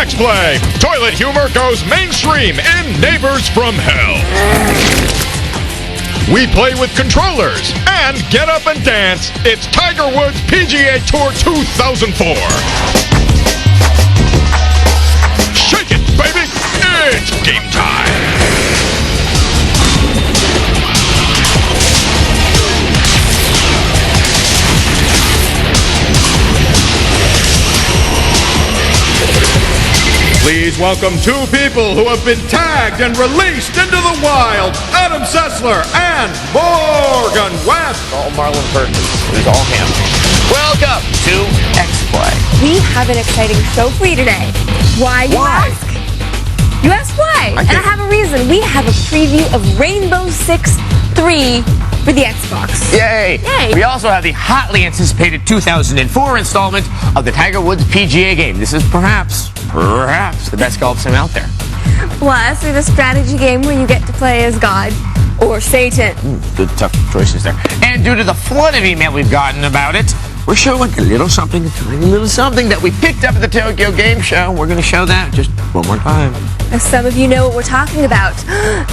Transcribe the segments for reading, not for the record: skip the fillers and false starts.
X-Play. Toilet humor goes mainstream in Neighbors from Hell. We play with controllers and get up and dance. It's Tiger Woods PGA Tour 2004. Shake it, baby. It's game time. Please welcome two people who have been tagged and released into the wild. Adam Sessler and Morgan West. All Marlon Perkins. It was all him. Welcome to X-Play. We have an exciting show for you today. Why, you ask? You ask why? And I have a reason. We have a preview of Rainbow Six 3 for the Xbox. Yay! Yay! We also have the hotly anticipated 2004 installment of the Tiger Woods PGA game. This is perhaps the best golf sim out there. Plus, we have a strategy game where you get to play as God or Satan. Good tough choices there. And due to the flood of email we've gotten about it, we're showing a little something, a tiny little something that we picked up at the Tokyo Game Show. We're going to show that just one more time. Now, some of you know what we're talking about.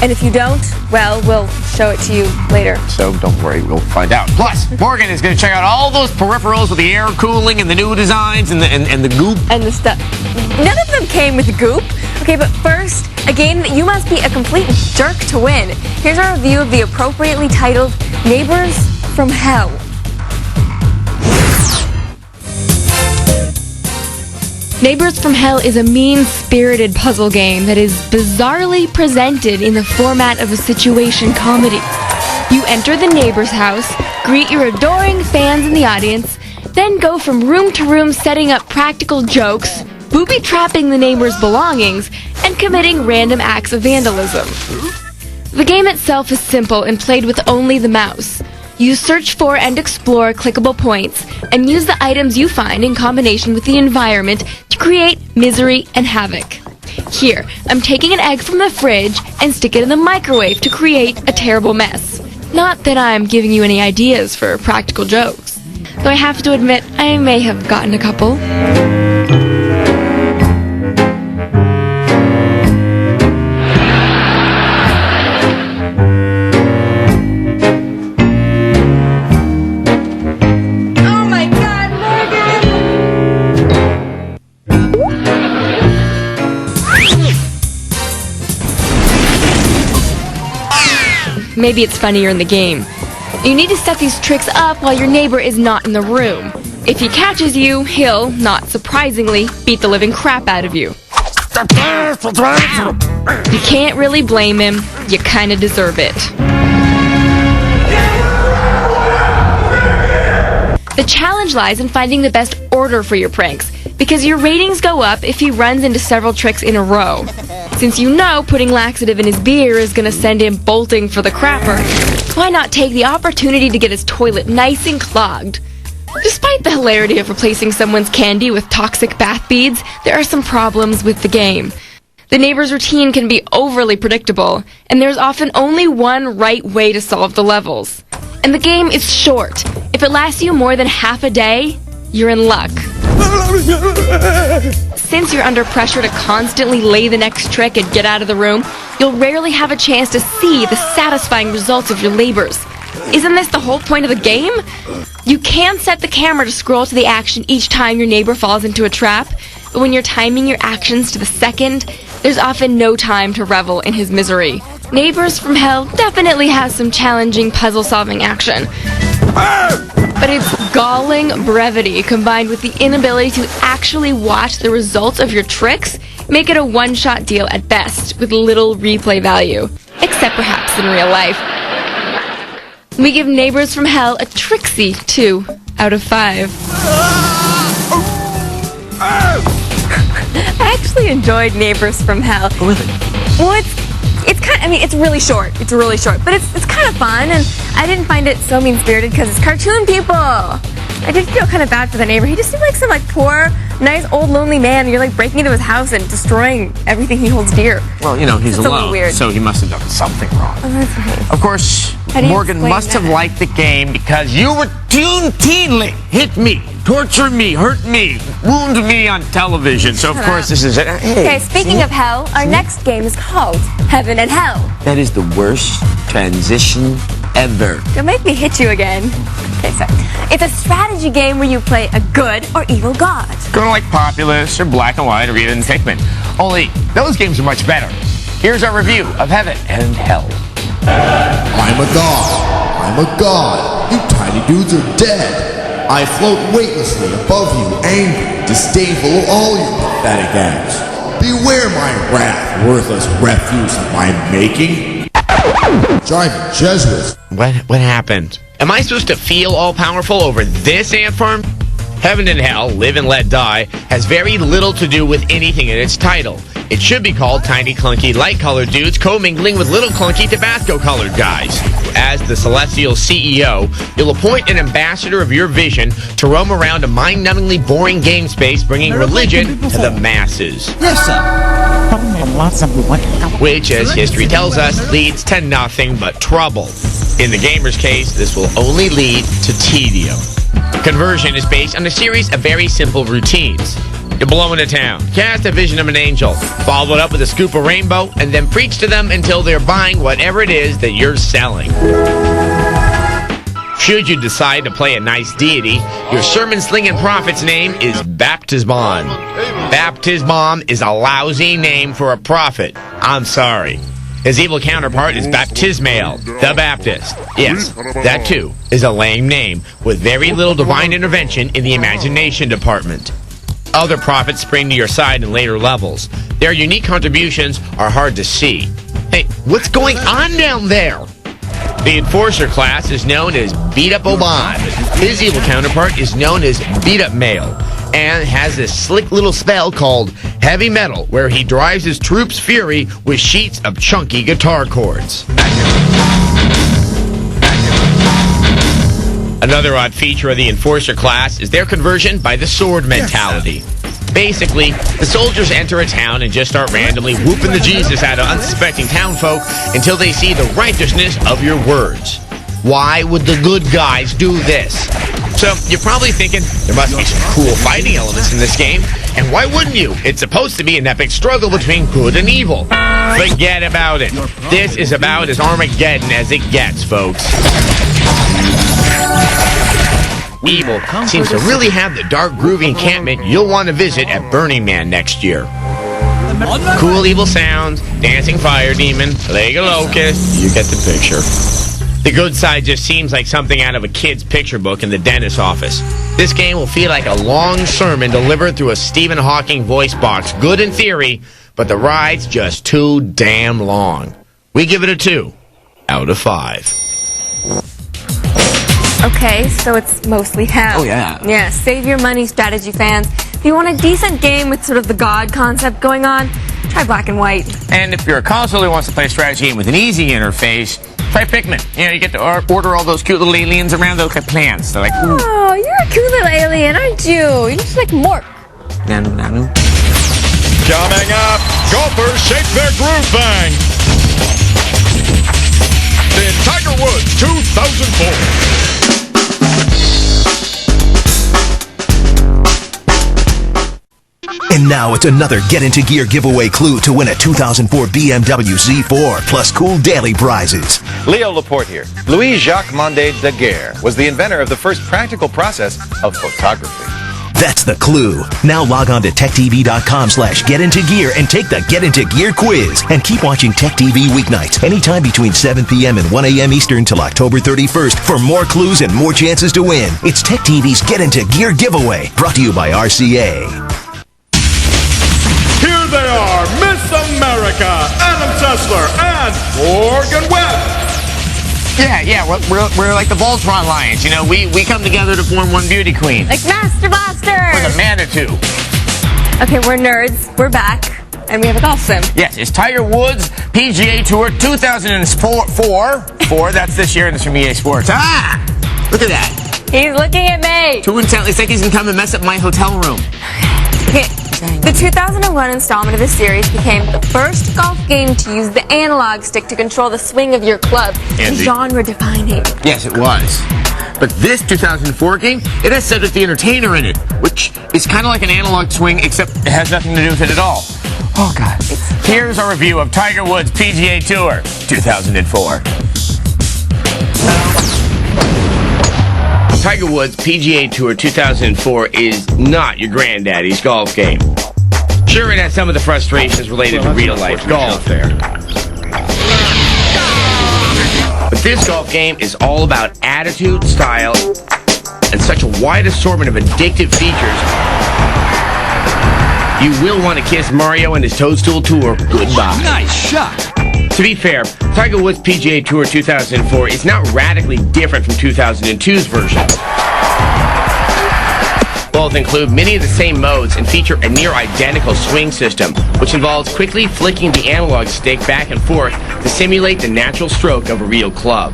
And if you don't, well, we'll show it to you later. So don't worry, we'll find out. Plus, Morgan is going to check out all those peripherals with the air cooling and the new designs and the goop. And the stuff. None of them came with the goop. Okay, but first, a game that you must be a complete jerk to win. Here's our review of the appropriately titled Neighbors from Hell. Neighbors from Hell is a mean-spirited puzzle game that is bizarrely presented in the format of a situation comedy. You enter the neighbor's house, greet your adoring fans in the audience, then go from room to room setting up practical jokes, booby-trapping the neighbor's belongings, and committing random acts of vandalism. The game itself is simple and played with only the mouse. You search for and explore clickable points, and use the items you find in combination with the environment to create misery and havoc. Here, I'm taking an egg from the fridge and stick it in the microwave to create a terrible mess. Not that I'm giving you any ideas for practical jokes, though I have to admit I may have gotten a couple. Maybe it's funnier in the game. You need to set these tricks up while your neighbor is not in the room. If he catches you, he'll, not surprisingly, beat the living crap out of you. You can't really blame him. You kinda deserve it. The challenge lies in finding the best order for your pranks, because your ratings go up if he runs into several tricks in a row. Since you know putting laxative in his beer is gonna send him bolting for the crapper, why not take the opportunity to get his toilet nice and clogged? Despite the hilarity of replacing someone's candy with toxic bath beads, there are some problems with the game. The neighbor's routine can be overly predictable, and there's often only one right way to solve the levels. And the game is short. If it lasts you more than half a day, you're in luck. Since you're under pressure to constantly lay the next trick and get out of the room, you'll rarely have a chance to see the satisfying results of your labors. Isn't this the whole point of the game? You can set the camera to scroll to the action each time your neighbor falls into a trap, but when you're timing your actions to the second, there's often no time to revel in his misery. Neighbors from Hell definitely has some challenging puzzle-solving action. But its galling brevity combined with the inability to actually watch the results of your tricks make it a one-shot deal at best with little replay value, except perhaps in real life. We give Neighbors from Hell a tricksy 2 out of 5. I actually enjoyed Neighbors from Hell. Really? Well, it's really short. It's really short, but it's kind of fun, and I didn't find it so mean-spirited because it's cartoon people. I did feel kind of bad for the neighbor. He just seemed like some poor, nice, old, lonely man. You're breaking into his house and destroying everything he holds dear. Well, he's It's a little alone, weird. so he must have done something wrong. Oh, that's right. Of course, How do you Morgan explain must have that? liked the game because you routinely hit me, torture me, hurt me, wound me on television. So, of Shut course, up. this is it. Hey, Okay, speaking of hell, our next game is called Heaven and Hell. that is the worst transition ever. Don't make me hit you again. Okay, so it's a strategy game where you play a good or evil god. Kind of like Populous or Black and White or even Pikmin. Only those games are much better. Here's our review of Heaven and Hell. I'm a god. I'm a god. You tiny dudes are dead. I float weightlessly above you, angry, disdainful of all you pathetic acts. Beware my wrath, worthless refuse of my making. Driving Jesuits. What happened? Am I supposed to feel all-powerful over this ant farm? Heaven and Hell, Live and Let Die, has very little to do with anything in its title. It should be called Tiny Clunky Light-Colored Dudes Commingling with Little Clunky Tabasco-Colored Guys. As the Celestial CEO, you'll appoint an ambassador of your vision to roam around a mind-numbingly boring game space bringing religion to the masses. Which, as history tells us, leads to nothing but trouble. In the gamer's case, this will only lead to tedium. Conversion is based on a series of very simple routines. You blow into town, cast a vision of an angel, follow it up with a scoop of rainbow, and then preach to them until they're buying whatever it is that you're selling. Should you decide to play a nice deity, your sermon-slinging prophet's name is Baptismon. Baptismon is a lousy name for a prophet. I'm sorry. His evil counterpart is Baptismael, the Baptist. Yes, that too is a lame name with very little divine intervention in the imagination department. Other prophets spring to your side in later levels. Their unique contributions are hard to see. Hey, what's going on down there? The Enforcer class is known as Beat Up Oban. His evil counterpart is known as Beat Up Male and has this slick little spell called Heavy Metal where he drives his troops' fury with sheets of chunky guitar chords. Another odd feature of the Enforcer class is their conversion by the sword mentality. Basically, the soldiers enter a town and just start randomly whooping the Jesus out of unsuspecting townfolk until they see the righteousness of your words. Why would the good guys do this? So, you're probably thinking, there must be some cool fighting elements in this game, and why wouldn't you? It's supposed to be an epic struggle between good and evil. Forget about it. This is about as Armageddon as it gets, folks. Evil seems to really have the dark, groovy encampment you'll want to visit at Burning Man next year. Cool evil sounds, dancing fire demon, leg of locust, you get the picture. The good side just seems like something out of a kid's picture book in the dentist's office. This game will feel like a long sermon delivered through a Stephen Hawking voice box. Good in theory, but the ride's just too damn long. We give it a 2 out of 5. Okay, so it's mostly hell. Oh, yeah. Yeah, save your money, strategy fans. If you want a decent game with sort of the god concept going on, try Black and White. And if you're a console who wants to play a strategy game with an easy interface, try Pikmin. You get to order all those cute little aliens around. Those like plants. They're like, ooh. Oh, you're a cool little alien, aren't you? You're just like Mork. Nanu, nanu. Coming up, golfers shake their groove bang. In Tiger Woods 2004. And now it's another Get Into Gear giveaway clue to win a 2004 BMW Z4 plus cool daily prizes. Leo Laporte here. Louis-Jacques Monde Daguerre was the inventor of the first practical process of photography. That's the clue. Now log on to techtv.com/getintogear and take the Get Into Gear quiz. And keep watching Tech TV weeknights anytime between 7 p.m. and 1 a.m. Eastern till October 31st for more clues and more chances to win. It's Tech TV's Get Into Gear giveaway, brought to you by RCA. Here they are, Miss America, Adam Sessler and Morgan Webb. Yeah, we're like the Voltron Lions. You know, we come together to form one beauty queen. Like Master Blaster! We're the Manitou. Okay, we're nerds. We're back. And we have a golf sim. Yes, it's Tiger Woods PGA Tour 2004. That's this year, and it's from EA Sports. Ah! Look at that. He's looking at me. Too intently. It's like he's gonna come and mess up my hotel room. Okay. The 2001 installment of the series became the first golf game to use the analog stick to control the swing of your club. Andy. Genre defining. Yes, it was. But this 2004 game, it has Cedric the Entertainer in it, which is kind of like an analog swing, except it has nothing to do with it at all. Oh, God. Here's our review of Tiger Woods PGA Tour 2004. Tiger Woods PGA Tour 2004 is not your granddaddy's golf game. Sure, it has some of the frustrations related to real-life golf there. But this golf game is all about attitude, style, and such a wide assortment of addictive features. You will want to kiss Mario and his Toadstool Tour goodbye. Nice shot. To be fair, Tiger Woods PGA Tour 2004 is not radically different from 2002's version. Both include many of the same modes and feature a near identical swing system, which involves quickly flicking the analog stick back and forth to simulate the natural stroke of a real club.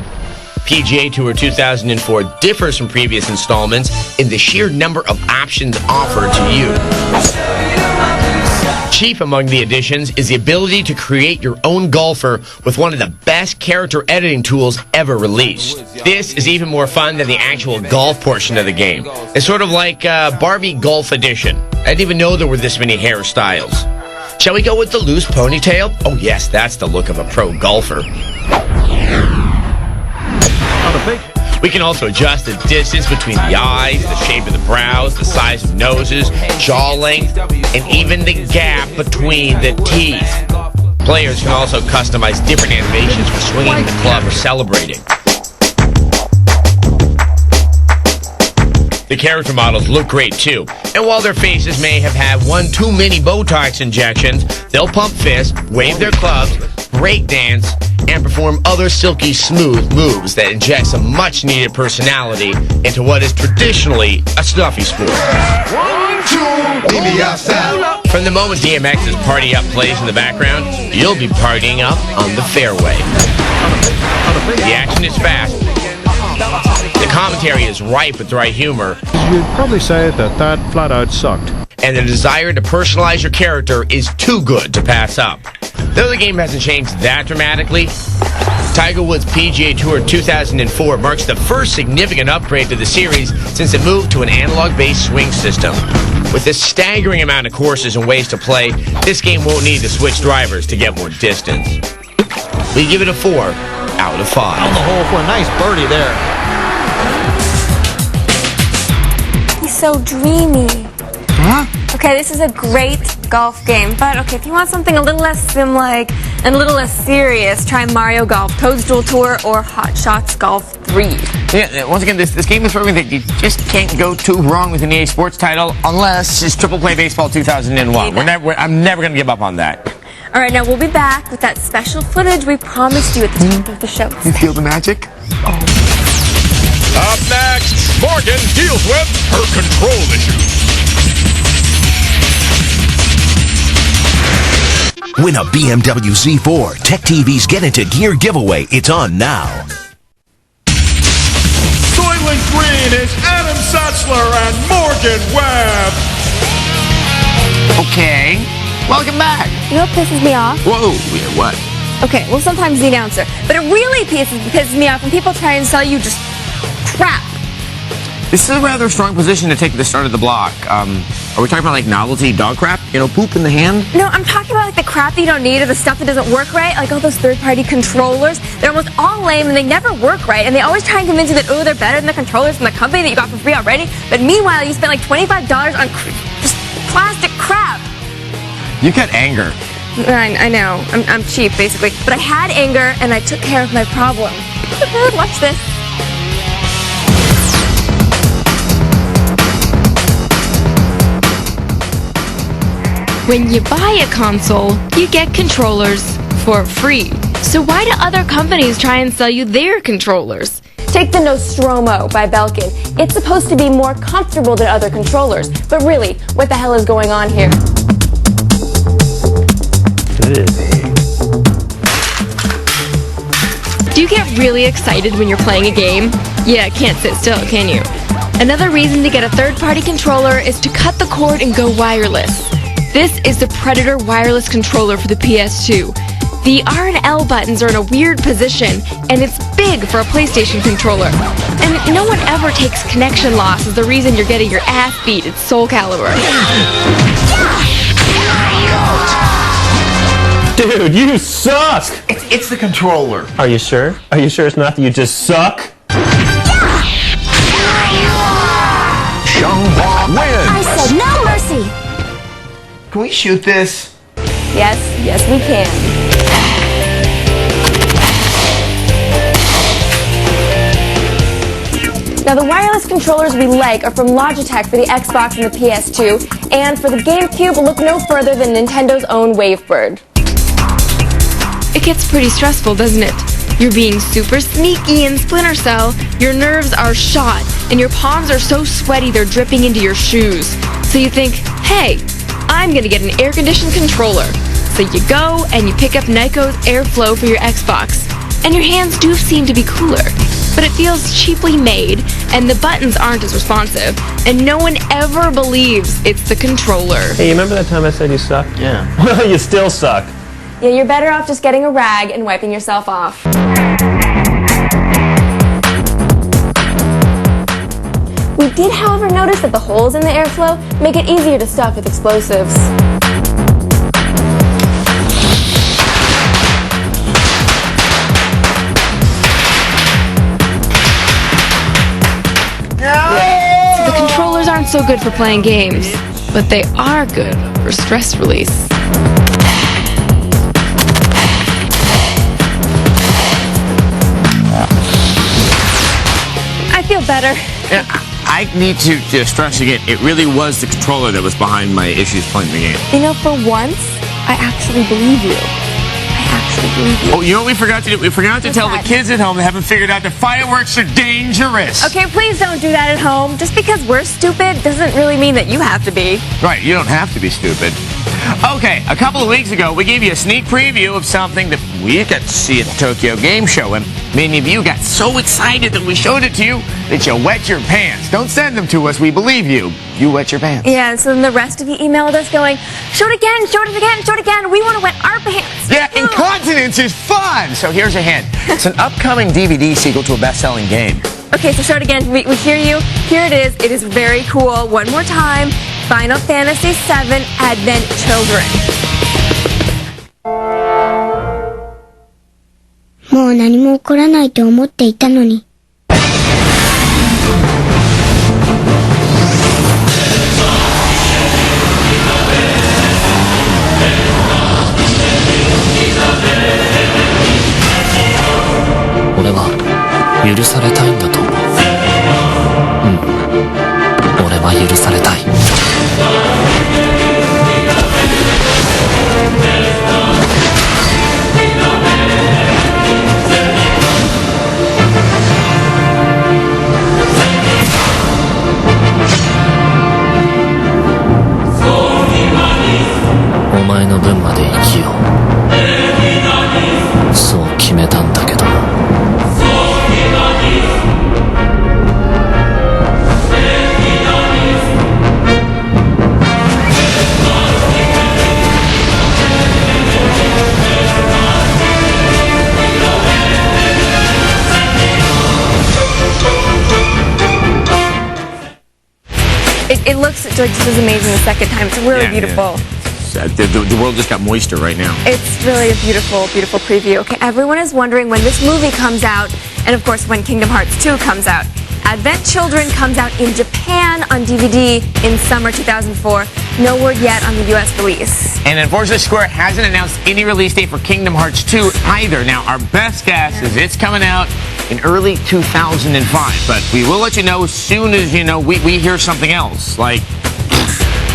PGA Tour 2004 differs from previous installments in the sheer number of options offered to you. Chief among the additions is the ability to create your own golfer with one of the best character editing tools ever released. This is even more fun than the actual golf portion of the game. It's sort of like Barbie Golf Edition. I didn't even know there were this many hairstyles. Shall we go with the loose ponytail? Oh yes, that's the look of a pro golfer. We can also adjust the distance between the eyes, the shape of the brows, the size of noses, jaw length, and even the gap between the teeth. Players can also customize different animations for swinging the club or celebrating. The character models look great too, and while their faces may have had one too many Botox injections, they'll pump fists, wave their clubs, break dance, and perform other silky smooth moves that inject some much needed personality into what is traditionally a stuffy sport. 1, 2, leave me outside. From the moment DMX's Party Up plays in the background, you'll be partying up on the fairway. The action is fast. The commentary is ripe with dry humor. You'd probably say that flat out sucked. And the desire to personalize your character is too good to pass up. Though the game hasn't changed that dramatically, Tiger Woods PGA Tour 2004 marks the first significant upgrade to the series since it moved to an analog-based swing system. With a staggering amount of courses and ways to play, this game won't need to switch drivers to get more distance. We give it a 4 out of 5. On the hole for a nice birdie there. He's so dreamy. Huh? Okay, this is a great golf game, but okay, if you want something a little less sim-like and a little less serious, try Mario Golf, Toadstool Tour, or Hot Shots Golf 3. Yeah, once again, this game is proving that you just can't go too wrong with an EA Sports title unless it's Triple Play Baseball 2001. I'm never going to give up on that. All right, now we'll be back with that special footage we promised you at the top of the show. You feel the magic? Up next, Morgan deals with her control issues. Win a BMW Z4. Tech TV's Get Into Gear giveaway. It's on now. Soylent Green is Adam Setzler and Morgan Webb. Okay. Welcome back. You know what pisses me off? Whoa, yeah, what? Okay, well, sometimes the announcer. But it really pisses me off when people try and sell you just crap. This is a rather strong position to take at the start of the block. Are we talking about like novelty dog crap? You know, poop in the hand? No, I'm talking about like the crap that you don't need or the stuff that doesn't work right. Like all those third-party controllers. They're almost all lame and they never work right. And they always try and convince you that, oh, they're better than the controllers from the company that you got for free already. But meanwhile, you spent like $25 on just plastic crap. You got anger. I know. I'm cheap, basically. But I had anger and I took care of my problem. Watch this. When you buy a console, you get controllers for free. So why do other companies try and sell you their controllers? Take the Nostromo by Belkin. It's supposed to be more comfortable than other controllers. But really, what the hell is going on here? Do you get really excited when you're playing a game? Yeah, can't sit still, can you? Another reason to get a third-party controller is to cut the cord and go wireless. This is the Predator wireless controller for the PS2. The R and L buttons are in a weird position, and it's big for a PlayStation controller. And no one ever takes connection loss as the reason you're getting your ass beat at Soul Calibur. Dude, you suck! It's the controller. Are you sure? Are you sure it's not that you just suck? Xianghua wins. I said no mercy. Can we shoot this? Yes, we can. Now, the wireless controllers we like are from Logitech for the Xbox and the PS2, and for the GameCube, look no further than Nintendo's own Wavebird. It gets pretty stressful, doesn't it? You're being super sneaky in Splinter Cell, your nerves are shot, and your palms are so sweaty they're dripping into your shoes. So you think, hey, I'm gonna get an air-conditioned controller. So you go and you pick up Nyko's Airflow for your Xbox. And your hands do seem to be cooler, but it feels cheaply made, and the buttons aren't as responsive, and no one ever believes it's the controller. Hey, you remember that time I said you suck? Yeah. Well, you still suck. Yeah, you're better off just getting a rag and wiping yourself off. We did, however, notice that the holes in the airflow make it easier to stuff with explosives. So the controllers aren't so good for playing games, but they are good for stress release. I feel better. Yeah, I need to stress again, it really was the controller that was behind my issues playing the game. You know, for once, I actually believe you. Oh, you know what we forgot to do? We forgot to tell the kids at home that haven't figured out that fireworks are dangerous. Okay, please don't do that at home. Just because we're stupid doesn't really mean that you have to be. Right, you don't have to be stupid. Okay, a couple of weeks ago, we gave you a sneak preview of something that we got to see at the Tokyo Game Show, and many of you got so excited that we showed it to you that you wet your pants. Don't send them to us, we believe you. You wet your pants. Yeah, so then the rest of you emailed us going, show it again, show it again, show it again. We want to wet our pants. Yeah, incontinence is fun. So here's a hint. It's an upcoming DVD sequel to a best-selling game. Okay, so show it again. We hear you. Here it is. It is very cool. One more time. Final Fantasy VII Advent Children. もう何も起こらないと思っていたのに。俺は許されたいんだと思う。俺は許されたい。お前の分まで生きよう。そう決めたんだけど。It looks like just as amazing the second time. It's really beautiful. Yeah. The world just got moister right now. It's really a beautiful, beautiful preview. Okay, everyone is wondering when this movie comes out, and of course when Kingdom Hearts 2 comes out. Advent Children comes out in Japan on DVD in summer 2004. No word yet on the US release. And unfortunately, Square hasn't announced any release date for Kingdom Hearts 2 either. Now, our best guess is it's coming out in early 2005, but we will let you know as soon as, we hear something else. Like,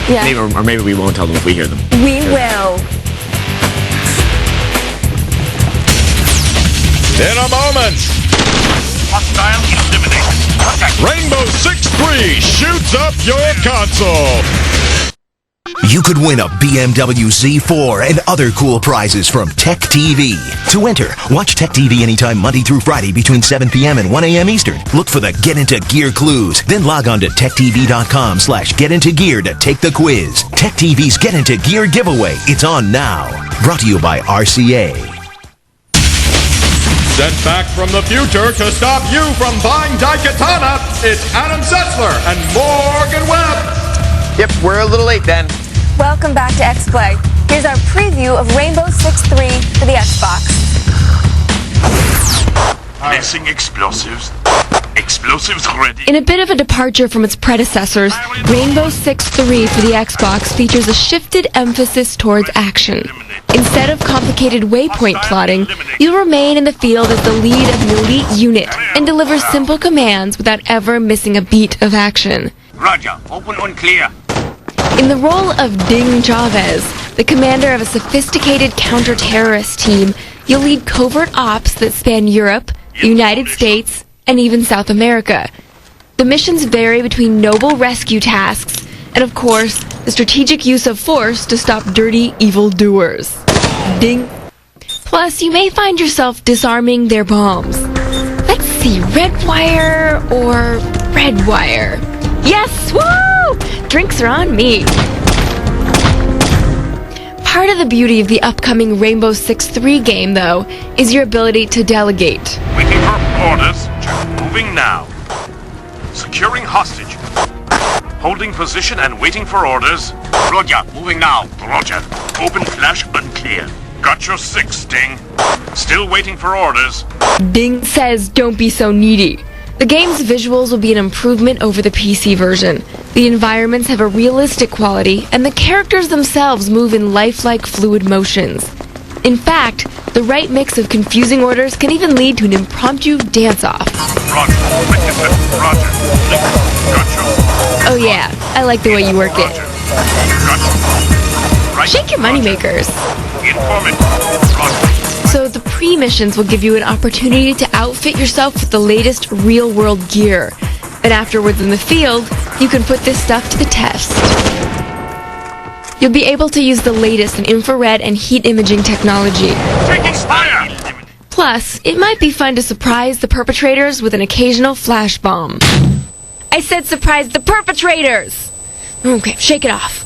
yeah. Maybe we won't tell them if we hear them. We will. In a moment, Hostile eliminated. Rainbow Six 3 shoots up your console. you could win a BMW Z4 and other cool prizes from Tech TV. To enter, watch Tech TV anytime Monday through Friday between 7 p.m. and 1 a.m. Eastern. Look for the Get Into Gear clues. Then log on to techtv.com/getintogear to take the quiz. Tech TV's Get Into Gear giveaway. It's on now. Brought to you by RCA. Sent back from the future to stop you from buying Daikatana, it's Adam Setzler and Morgan Webb. Yep, we're a little late then. Welcome back to X-Play. Here's our preview of Rainbow Six 3 for the Xbox. Placing explosives. Explosives ready. In a bit of a departure from its predecessors, Rainbow Six 3 for the Xbox features a shifted emphasis towards action. Instead of complicated waypoint plotting, you'll remain in the field as the lead of an elite unit and deliver simple commands without ever missing a beat of action. Roger. Open and clear. In the role of Ding Chavez, the commander of a sophisticated counter-terrorist team, you'll lead covert ops that span Europe, the United States, and even South America. The missions vary between noble rescue tasks and, of course, the strategic use of force to stop dirty evildoers. Ding. Plus, you may find yourself disarming their bombs. Let's see, red wire or red wire? Yes! Woo! Drinks are on me. Part of the beauty of the upcoming Rainbow Six 3 game, though, is your ability to delegate. Waiting for orders. Moving now. Securing hostage. Holding position and waiting for orders. Roger. Moving now. Roger. Open flash unclear. Got your 6, Sting. Still waiting for orders. Ding says don't be so needy. The game's visuals will be an improvement over the PC version. The environments have a realistic quality, and the characters themselves move in lifelike fluid motions. In fact, the right mix of confusing orders can even lead to an impromptu dance-off. Roger. Roger. Gotcha. Oh yeah, I like the way you work it. Gotcha. Right. Shake your moneymakers. Informant. Roger. So the pre-missions will give you an opportunity to outfit yourself with the latest real-world gear. And afterwards in the field, you can put this stuff to the test. You'll be able to use the latest in infrared and heat imaging technology. Taking fire. Plus, it might be fun to surprise the perpetrators with an occasional flash bomb. I said surprise the perpetrators! Okay, shake it off.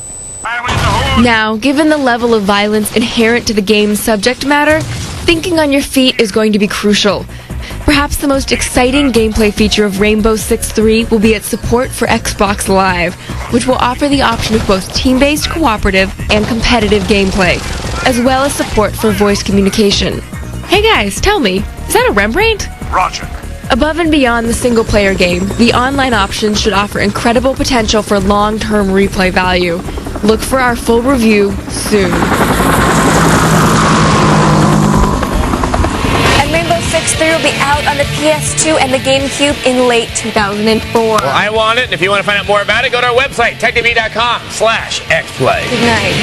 Now, given the level of violence inherent to the game's subject matter, thinking on your feet is going to be crucial. Perhaps the most exciting gameplay feature of Rainbow Six 3 will be its support for Xbox Live, which will offer the option of both team-based cooperative and competitive gameplay, as well as support for voice communication. Hey guys, tell me, is that a Rembrandt? Roger. Above and beyond the single-player game, the online options should offer incredible potential for long-term replay value. Look for our full review soon. And Rainbow Six 3 will be out on the PS2 and the GameCube in late 2004. Well, I want it, and if you want to find out more about it, go to our website, techtv.com/xplay. Good night.